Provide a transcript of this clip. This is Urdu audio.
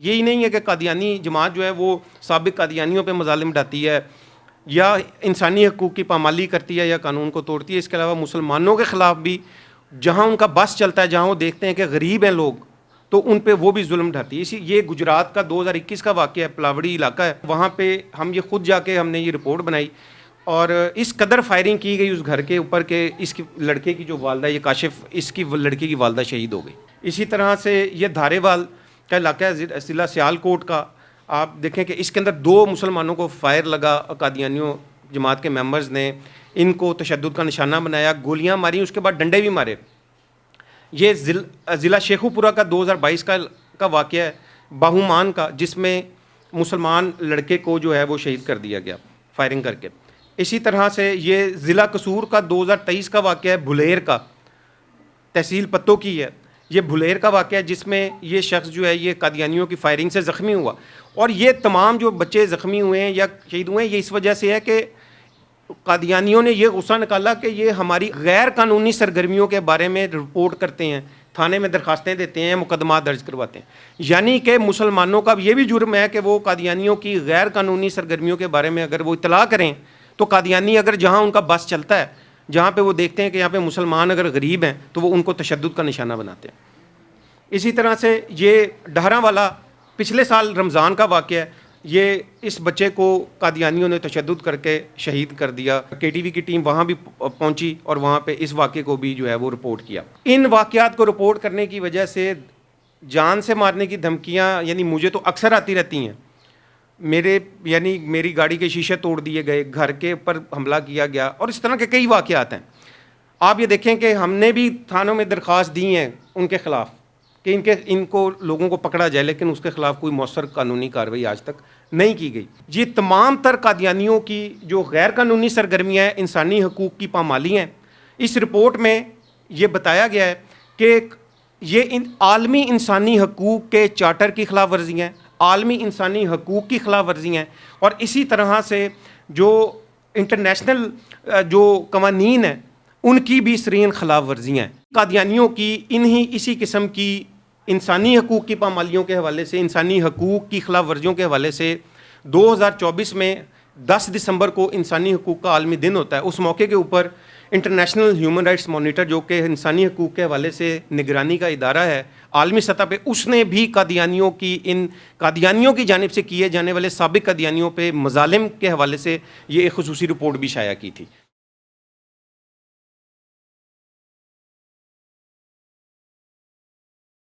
یہی نہیں ہے کہ قادیانی جماعت جو ہے وہ سابق قادیانیوں پہ مظالم ڈھاتی ہے یا انسانی حقوق کی پامالی کرتی ہے یا قانون کو توڑتی ہے. اس کے علاوہ مسلمانوں کے خلاف بھی جہاں ان کا بس چلتا ہے، جہاں وہ دیکھتے ہیں کہ غریب ہیں لوگ، تو ان پہ وہ بھی ظلم ڈھاتی ہے. یہ گجرات کا 2021 کا واقعہ ہے، پلاوڑی علاقہ ہے. وہاں پہ ہم یہ خود جا کے ہم نے یہ رپورٹ بنائی اور اس قدر فائرنگ کی گئی اس گھر کے اوپر کہ اس کی لڑکے کی جو والدہ، یہ کاشف، اس کی لڑکے کی والدہ شہید ہو گئی. اسی طرح سے یہ دھاریوال کا علاقہ ہے ضلع سیالکوٹ کا. آپ دیکھیں کہ اس کے اندر 2 مسلمانوں کو فائر لگا، قادیانیوں جماعت کے ممبرز نے ان کو تشدد کا نشانہ بنایا، گولیاں ماری، اس کے بعد ڈنڈے بھی مارے. یہ ضلع شیخو پورہ کا 2022 کا واقعہ ہے، باہومان کا، جس میں مسلمان لڑکے کو جو ہے وہ شہید کر دیا گیا فائرنگ کر کے. اسی طرح سے یہ ضلع قصور کا 2023 کا واقعہ ہے، بھلیر کا، تحصیل پتو کی ہے. یہ بھلیر کا واقعہ ہے جس میں یہ شخص جو ہے یہ قادیانیوں کی فائرنگ سے زخمی ہوا. اور یہ تمام جو بچے زخمی ہوئے ہیں یا شہید ہوئے ہیں، یہ اس وجہ سے ہے کہ قادیانیوں نے یہ غصہ نکالا کہ یہ ہماری غیر قانونی سرگرمیوں کے بارے میں رپورٹ کرتے ہیں، تھانے میں درخواستیں دیتے ہیں، مقدمات درج کرواتے ہیں. یعنی کہ مسلمانوں کا یہ بھی جرم ہے کہ وہ قادیانیوں کی غیر قانونی سرگرمیوں کے بارے میں اگر وہ اطلاع کریں تو قادیانی اگر جہاں ان کا بس چلتا ہے، جہاں پہ وہ دیکھتے ہیں کہ یہاں پہ مسلمان اگر غریب ہیں تو وہ ان کو تشدد کا نشانہ بناتے ہیں. اسی طرح سے یہ ڈہراں والا پچھلے سال رمضان کا واقعہ ہے. یہ اس بچے کو قادیانیوں نے تشدد کر کے شہید کر دیا. کے ٹی وی کی ٹیم وہاں بھی پہنچی اور وہاں پہ اس واقعے کو بھی جو ہے وہ رپورٹ کیا. ان واقعات کو رپورٹ کرنے کی وجہ سے جان سے مارنے کی دھمکیاں یعنی مجھے تو اکثر آتی رہتی ہیں. میری گاڑی کے شیشے توڑ دیے گئے، گھر کے اوپر حملہ کیا گیا، اور اس طرح کے کئی واقعات ہیں. آپ یہ دیکھیں کہ ہم نے بھی تھانوں میں درخواست دی ہیں ان کے خلاف کہ ان کو لوگوں کو پکڑا جائے، لیکن اس کے خلاف کوئی مؤثر قانونی کارروائی آج تک نہیں کی گئی. یہ تمام تر قادیانیوں کی جو غیر قانونی سرگرمیاں ہیں، انسانی حقوق کی پامالی ہیں. اس رپورٹ میں یہ بتایا گیا ہے کہ یہ عالمی انسانی حقوق کے چارٹر کی خلاف ورزی ہیں، عالمی انسانی حقوق کی خلاف ورزی ہیں، اور اسی طرح سے جو انٹرنیشنل جو قوانین ہیں ان کی بھی سرین خلاف ورزیاں ہیں. قادیانیوں کی اسی قسم کی انسانی حقوق کی پامالیوں کے حوالے سے، انسانی حقوق کی خلاف ورزیوں کے حوالے سے 2024 میں 10 دسمبر کو انسانی حقوق کا عالمی دن ہوتا ہے. اس موقع کے اوپر انٹرنیشنل ہیومن رائٹس مانیٹر، جو کہ انسانی حقوق کے حوالے سے نگرانی کا ادارہ ہے عالمی سطح پہ، اس نے بھی قادیانیوں کی جانب سے کیے جانے والے سابق قادیانیوں پہ مظالم کے حوالے سے یہ ایک خصوصی رپورٹ بھی شائع کی تھی.